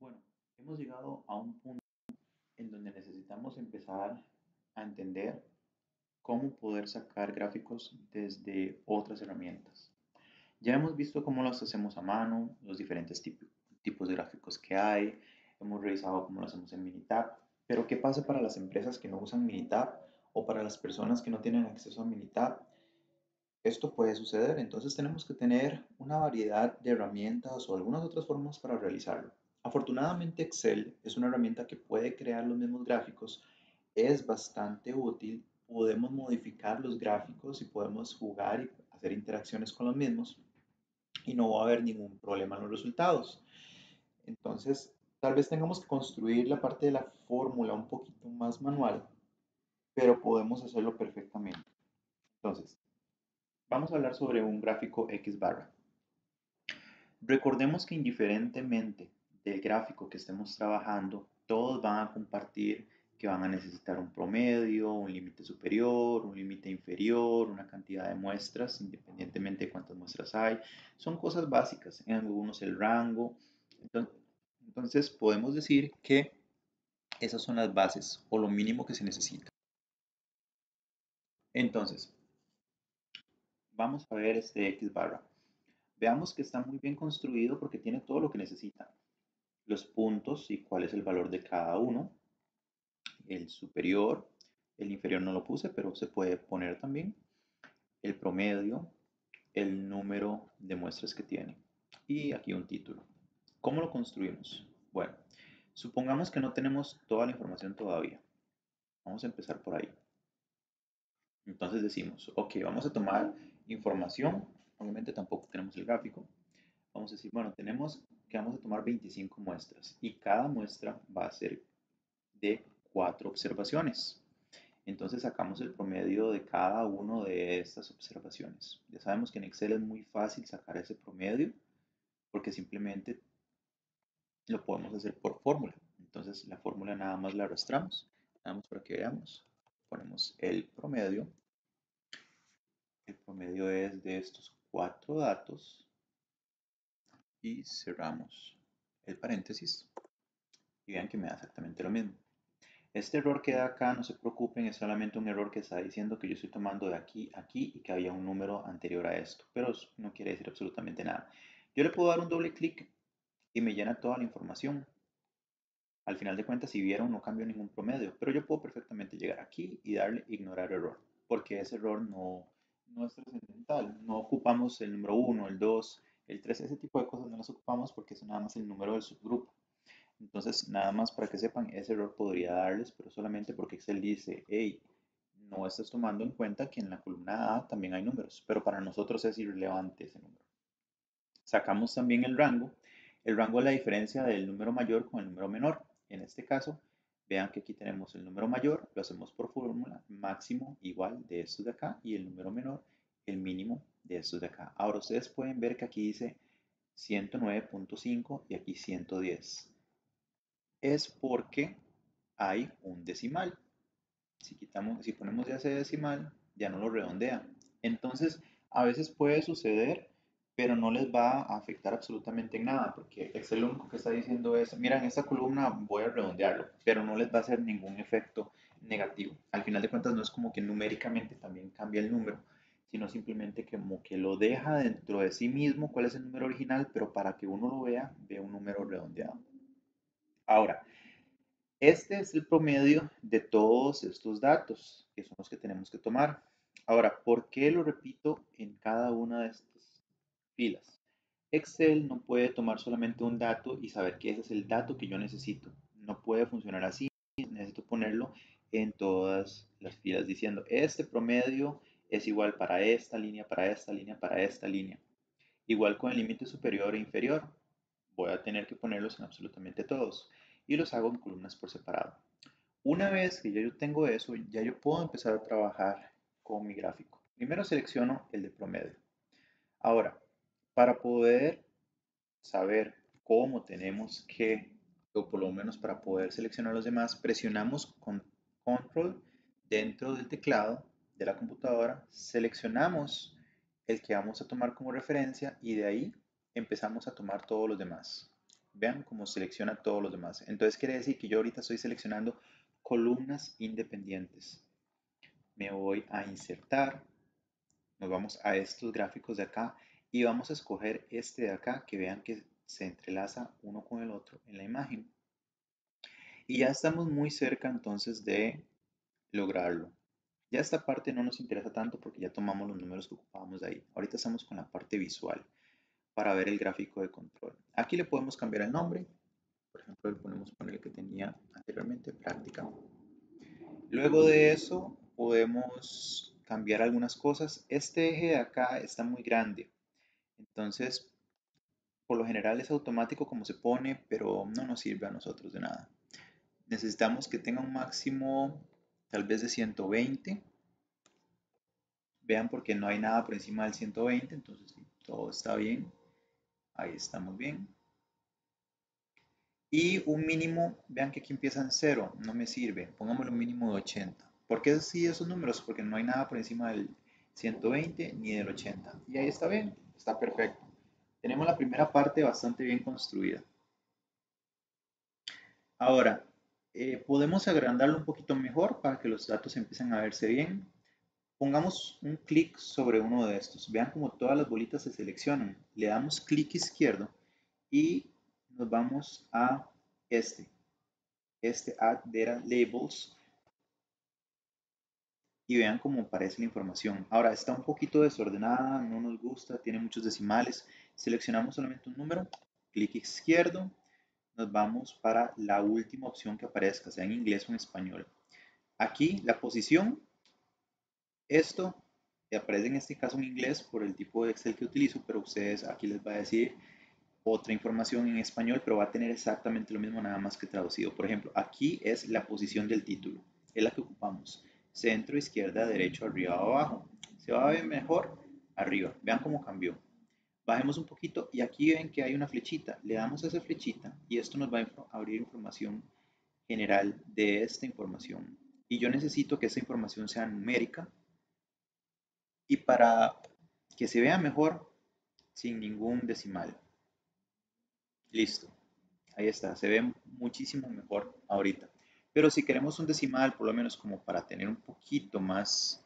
Bueno, hemos llegado a un punto en donde necesitamos empezar a entender cómo poder sacar gráficos desde otras herramientas. Ya hemos visto cómo los hacemos a mano, los diferentes tipos de gráficos que hay, hemos revisado cómo lo hacemos en Minitab, pero ¿qué pasa para las empresas que no usan Minitab o para las personas que no tienen acceso a Minitab? Esto puede suceder, entonces tenemos que tener una variedad de herramientas o algunas otras formas para realizarlo. Afortunadamente Excel es una herramienta que puede crear los mismos gráficos, es bastante útil, podemos modificar los gráficos y podemos jugar y hacer interacciones con los mismos y no va a haber ningún problema en los resultados. Entonces, tal vez tengamos que construir la parte de la fórmula un poquito más manual, pero podemos hacerlo perfectamente. Entonces, vamos a hablar sobre un gráfico X barra. Recordemos que indiferentemente del gráfico que estemos trabajando, todos van a compartir que van a necesitar un promedio, un límite superior, un límite inferior, una cantidad de muestras, independientemente de cuántas muestras hay. Son cosas básicas, en algunos el rango. Entonces podemos decir que esas son las bases o lo mínimo que se necesita. Entonces, vamos a ver este X barra. Veamos que está muy bien construido porque tiene todo lo que necesita. Los puntos y cuál es el valor de cada uno, el superior, el inferior no lo puse, pero se puede poner también, el promedio, el número de muestras que tiene y aquí un título. ¿Cómo lo construimos? Bueno, supongamos que no tenemos toda la información todavía. Vamos a empezar por ahí. Entonces decimos, ok, vamos a tomar información, obviamente tampoco tenemos el gráfico. Vamos a decir, bueno, tenemos que vamos a tomar 25 muestras y cada muestra va a ser de 4 observaciones. Entonces sacamos el promedio de cada una de estas observaciones. Ya sabemos que en Excel es muy fácil sacar ese promedio porque simplemente lo podemos hacer por fórmula. Entonces la fórmula nada más la arrastramos, nada más para que veamos. Ponemos el promedio. El promedio es de estos 4 datos y cerramos el paréntesis y vean que me da exactamente lo mismo. Este error que da acá, no se preocupen, es solamente un error que está diciendo que yo estoy tomando de aquí a aquí y que había un número anterior a esto, pero eso no quiere decir absolutamente nada. Yo le puedo dar un doble clic y me llena toda la información. Al final de cuentas, si vieron, no cambio ningún promedio, pero yo puedo perfectamente llegar aquí y darle ignorar error, porque ese error no es trascendental. No ocupamos el número 1, el 2, el 3, ese tipo de cosas no las ocupamos porque es nada más el número del subgrupo. Entonces, nada más para que sepan, ese error podría darles, pero solamente porque Excel dice, hey, no estás tomando en cuenta que en la columna A también hay números, pero para nosotros es irrelevante ese número. Sacamos también el rango. El rango es la diferencia del número mayor con el número menor. En este caso, vean que aquí tenemos el número mayor, lo hacemos por fórmula, máximo igual de estos de acá, y el número menor, el mínimo de estos de acá. Ahora ustedes pueden ver que aquí dice 109.5 y aquí 110. Es porque hay un decimal. Si ponemos ya ese decimal, ya no lo redondea. Entonces, a veces puede suceder, pero no les va a afectar absolutamente en nada, porque Excel lo único que está diciendo es, mira, en esta columna voy a redondearlo, pero no les va a hacer ningún efecto negativo. Al final de cuentas, no es como que numéricamente también cambia el número, sino simplemente como que lo deja dentro de sí mismo cuál es el número original, pero para que uno lo vea, ve un número redondeado. Ahora, este es el promedio de todos estos datos, que son los que tenemos que tomar. Ahora, ¿por qué lo repito en cada una de estas filas? Excel no puede tomar solamente un dato y saber que ese es el dato que yo necesito. No puede funcionar así. Necesito ponerlo en todas las filas diciendo, este promedio es igual para esta línea, para esta línea, para esta línea. Igual con el límite superior e inferior. Voy a tener que ponerlos en absolutamente todos. Y los hago en columnas por separado. Una vez que ya yo tengo eso, ya yo puedo empezar a trabajar con mi gráfico. Primero selecciono el de promedio. Ahora, para poder saber cómo tenemos que, o por lo menos para poder seleccionar los demás, presionamos con control dentro del teclado de la computadora, seleccionamos el que vamos a tomar como referencia y de ahí empezamos a tomar todos los demás. Vean cómo selecciona todos los demás. Entonces quiere decir que yo ahorita estoy seleccionando columnas independientes. Me voy a insertar, nos vamos a estos gráficos de acá y vamos a escoger este de acá, que vean que se entrelaza uno con el otro en la imagen. Y ya estamos muy cerca entonces de lograrlo. Ya esta parte no nos interesa tanto porque ya tomamos los números que ocupábamos de ahí. Ahorita estamos con la parte visual para ver el gráfico de control. Aquí le podemos cambiar el nombre. Por ejemplo, le podemos poner el que tenía anteriormente, práctica. Luego de eso podemos cambiar algunas cosas. Este eje de acá está muy grande. Entonces, por lo general es automático como se pone, pero no nos sirve a nosotros de nada. Necesitamos que tenga un máximo tal vez de 120. Vean porque no hay nada por encima del 120, entonces sí, todo está bien. Ahí estamos bien. Y un mínimo, vean que aquí empieza en 0, no me sirve. Pongámosle un mínimo de 80. ¿Por qué así esos números? Porque no hay nada por encima del 120 ni del 80. Y ahí está bien, está perfecto. Tenemos la primera parte bastante bien construida. Ahora, podemos agrandarlo un poquito mejor para que los datos empiecen a verse bien. Pongamos un clic sobre uno de estos. Vean cómo todas las bolitas se seleccionan. Le damos clic izquierdo y nos vamos a este Add Data Labels y vean cómo aparece la información. Ahora está un poquito desordenada, no nos gusta, tiene muchos decimales. Seleccionamos solamente un número, clic izquierdo, nos vamos para la última opción que aparezca, sea en inglés o en español. Aquí la posición, esto aparece en este caso en inglés por el tipo de Excel que utilizo, pero ustedes aquí les va a decir otra información en español, pero va a tener exactamente lo mismo, nada más que traducido. Por ejemplo, aquí es la posición del título, es la que ocupamos. Centro, izquierda, derecho, arriba, abajo. Se va a ver mejor arriba. Vean cómo cambió. Bajemos un poquito y aquí ven que hay una flechita. Le damos a esa flechita y esto nos va a abrir información general de esta información. Y yo necesito que esta información sea numérica y para que se vea mejor sin ningún decimal. Listo. Ahí está, se ve muchísimo mejor ahorita. Pero si queremos un decimal, por lo menos como para tener un poquito más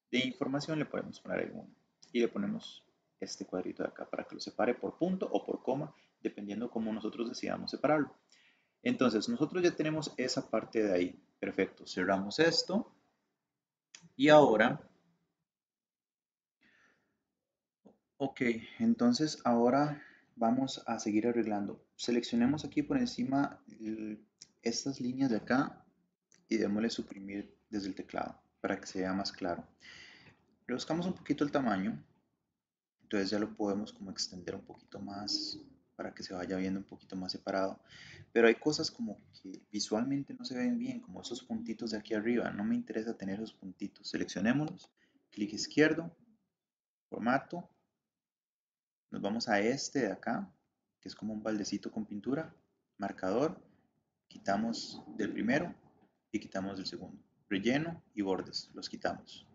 de información, le podemos poner ahí uno. Y le ponemos este cuadrito de acá para que lo separe por punto o por coma, dependiendo cómo nosotros decidamos separarlo. Entonces, nosotros ya tenemos esa parte de ahí. Perfecto, cerramos esto. Y ahora, ok, entonces ahora vamos a seguir arreglando. Seleccionemos aquí por encima estas líneas de acá y démosle suprimir desde el teclado para que se vea más claro. Reduzcamos un poquito el tamaño, entonces ya lo podemos como extender un poquito más para que se vaya viendo un poquito más separado. Pero hay cosas como que visualmente no se ven bien, como esos puntitos de aquí arriba. No me interesa tener esos puntitos. Seleccionémoslos, clic izquierdo, formato, nos vamos a este de acá, que es como un baldecito con pintura, marcador, quitamos del primero y quitamos del segundo. Relleno y bordes, los quitamos.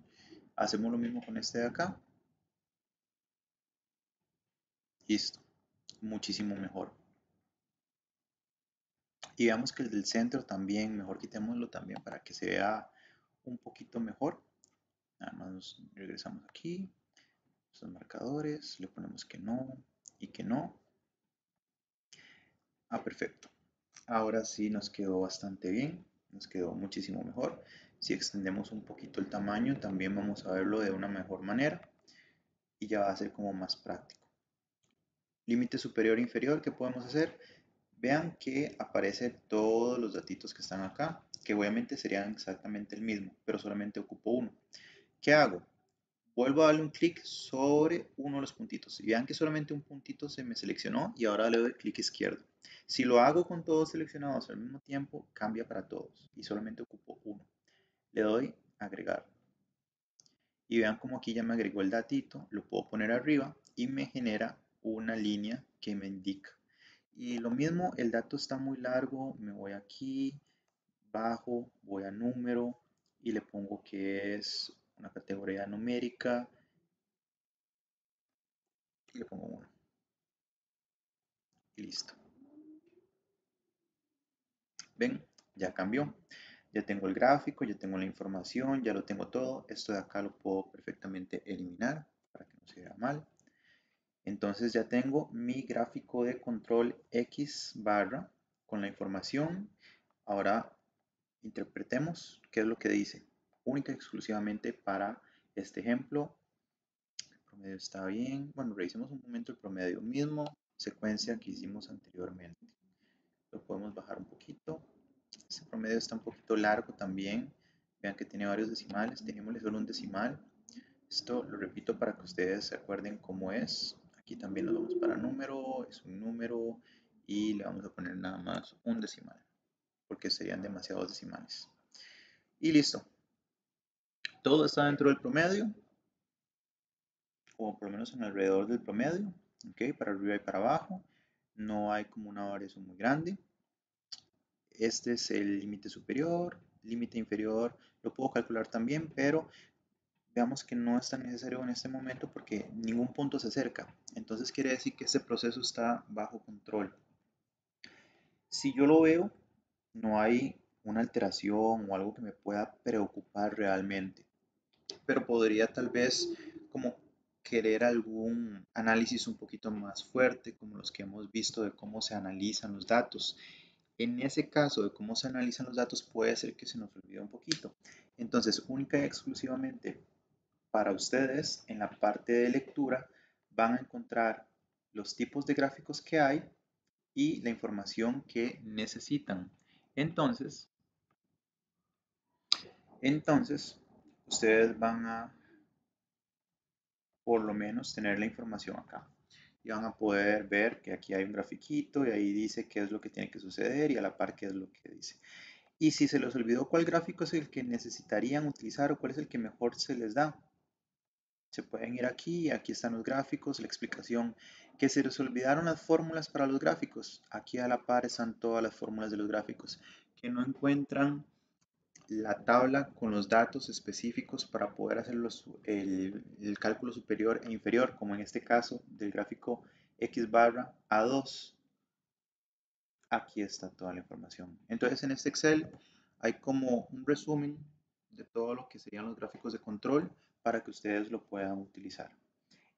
Hacemos lo mismo con este de acá. Listo. Muchísimo mejor. Y veamos que el del centro también, mejor quitémoslo también para que se vea un poquito mejor. Nada más nos regresamos aquí. Estos marcadores, le ponemos que no y que no. Ah, perfecto. Ahora sí nos quedó bastante bien. Nos quedó muchísimo mejor. Si extendemos un poquito el tamaño, también vamos a verlo de una mejor manera. Y ya va a ser como más práctico. Límite superior e inferior, ¿qué podemos hacer? Vean que aparecen todos los datitos que están acá, que obviamente serían exactamente el mismo, pero solamente ocupo uno. ¿Qué hago? Vuelvo a darle un clic sobre uno de los puntitos. Y vean que solamente un puntito se me seleccionó y ahora le doy clic izquierdo. Si lo hago con todos seleccionados al mismo tiempo, cambia para todos y solamente ocupo uno. Le doy agregar. Y vean como aquí ya me agregó el datito, lo puedo poner arriba y me genera una línea que me indica. Y lo mismo, el dato está muy largo, me voy aquí, bajo, voy a número y le pongo que es una categoría numérica y le pongo 1 y listo. Ven, ya cambió. Ya tengo el gráfico, ya tengo la información, ya lo tengo todo. Esto de acá lo puedo perfectamente eliminar para que no se vea mal. Entonces ya tengo mi gráfico de control X barra con la información. Ahora interpretemos qué es lo que dice. Única y exclusivamente para este ejemplo. El promedio está bien. Bueno, revisemos un momento el promedio. Mismo secuencia que hicimos anteriormente. Lo podemos bajar un poquito. Este promedio está un poquito largo también. Vean que tiene varios decimales. Dejémosle solo un decimal. Esto lo repito para que ustedes se acuerden cómo es. Aquí también nos vamos para número. Es un número. Y le vamos a poner nada más un decimal. Porque serían demasiados decimales. Y listo. Todo está dentro del promedio. O por lo menos en alrededor del promedio. Ok, para arriba y para abajo. No hay como una variación muy grande. Este es el límite superior, límite inferior, lo puedo calcular también, pero veamos que no es tan necesario en este momento porque ningún punto se acerca. Entonces quiere decir que este proceso está bajo control. Si yo lo veo, no hay una alteración o algo que me pueda preocupar realmente, pero podría tal vez como querer algún análisis un poquito más fuerte, como los que hemos visto de cómo se analizan los datos. En ese caso de cómo se analizan los datos puede ser que se nos olvide un poquito. Entonces, única y exclusivamente para ustedes en la parte de lectura van a encontrar los tipos de gráficos que hay y la información que necesitan. Entonces, entonces ustedes van a por lo menos tener la información acá. Y van a poder ver que aquí hay un grafiquito y ahí dice qué es lo que tiene que suceder y a la par qué es lo que dice. Y si se les olvidó cuál gráfico es el que necesitarían utilizar o cuál es el que mejor se les da, se pueden ir aquí, aquí están los gráficos, la explicación. Que se les olvidaron las fórmulas para los gráficos, aquí a la par están todas las fórmulas de los gráficos. Que no encuentran la tabla con los datos específicos para poder hacer el cálculo superior e inferior, como en este caso del gráfico X barra A2. Aquí está toda la información. Entonces en este Excel hay como un resumen de todo lo que serían los gráficos de control para que ustedes lo puedan utilizar.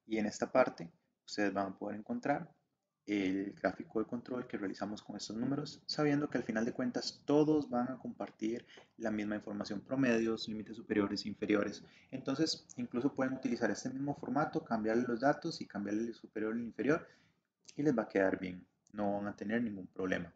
Y en esta parte ustedes van a poder encontrar el gráfico de control que realizamos con estos números, sabiendo que al final de cuentas todos van a compartir la misma información, promedios, límites superiores e inferiores. Entonces, incluso pueden utilizar este mismo formato, cambiarle los datos y cambiarle el superior y el inferior y les va a quedar bien. No van a tener ningún problema.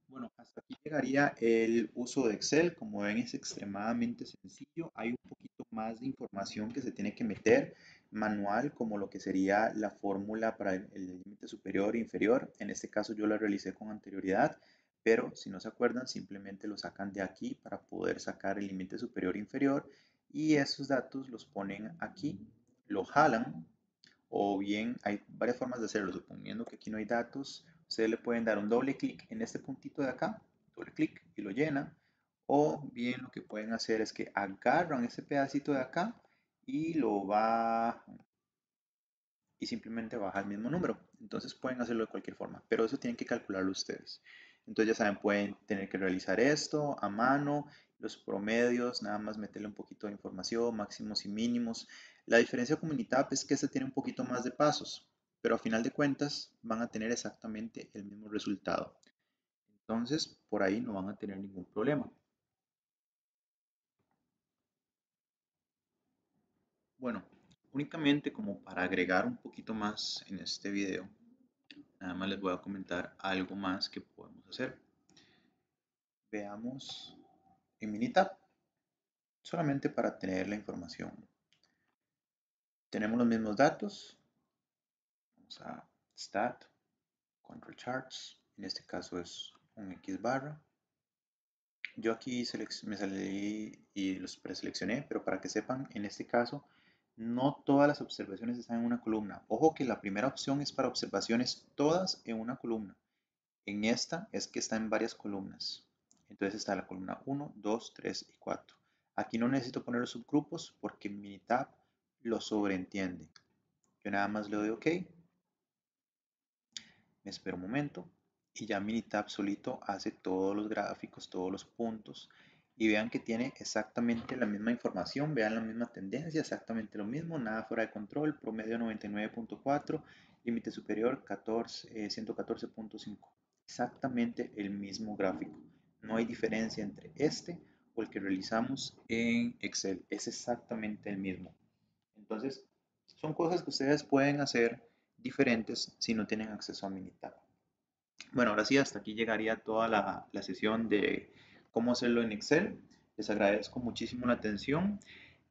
Bueno, hasta aquí llegaría el uso de Excel. Como ven, es extremadamente sencillo. Hay un poquito más de información que se tiene que meter manual, como lo que sería la fórmula para el límite superior e inferior. En este caso yo la realicé con anterioridad, pero si no se acuerdan, simplemente lo sacan de aquí para poder sacar el límite superior e inferior y esos datos los ponen aquí, lo jalan o bien hay varias formas de hacerlo. Suponiendo que aquí no hay datos, ustedes le pueden dar un doble clic en este puntito de acá, doble clic y lo llenan. O bien lo que pueden hacer es que agarran ese pedacito de acá y lo bajan y simplemente baja el mismo número. Entonces pueden hacerlo de cualquier forma, pero eso tienen que calcularlo ustedes. Entonces ya saben, pueden tener que realizar esto a mano, los promedios, nada más meterle un poquito de información, máximos y mínimos. La diferencia con Minitab es que este tiene un poquito más de pasos, pero a final de cuentas van a tener exactamente el mismo resultado. Entonces, por ahí no van a tener ningún problema. Bueno, únicamente como para agregar un poquito más en este video, nada más les voy a comentar algo más que podemos hacer. Veamos en Minitab, solamente para tener la información. Tenemos los mismos datos. Vamos a Stat, Control Charts. En este caso es un X barra. Yo aquí me salí y los preseleccioné, pero para que sepan, en este caso, no todas las observaciones están en una columna. Ojo que la primera opción es para observaciones todas en una columna. En esta es que está en varias columnas. Entonces está la columna 1, 2, 3 y 4. Aquí no necesito poner los subgrupos porque Minitab lo sobreentiende. Yo nada más le doy OK, me espero un momento y ya Minitab solito hace todos los gráficos, todos los puntos y vean que tiene exactamente la misma información, vean la misma tendencia, exactamente lo mismo, nada fuera de control, promedio 99.4, límite superior 114.5, exactamente el mismo gráfico. No hay diferencia entre este o el que realizamos en Excel, es exactamente el mismo. Entonces, son cosas que ustedes pueden hacer diferentes si no tienen acceso a Minitab. Bueno, ahora sí, hasta aquí llegaría toda la sesión de cómo hacerlo en Excel. Les agradezco muchísimo la atención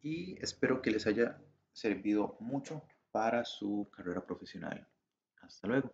y espero que les haya servido mucho para su carrera profesional. Hasta luego.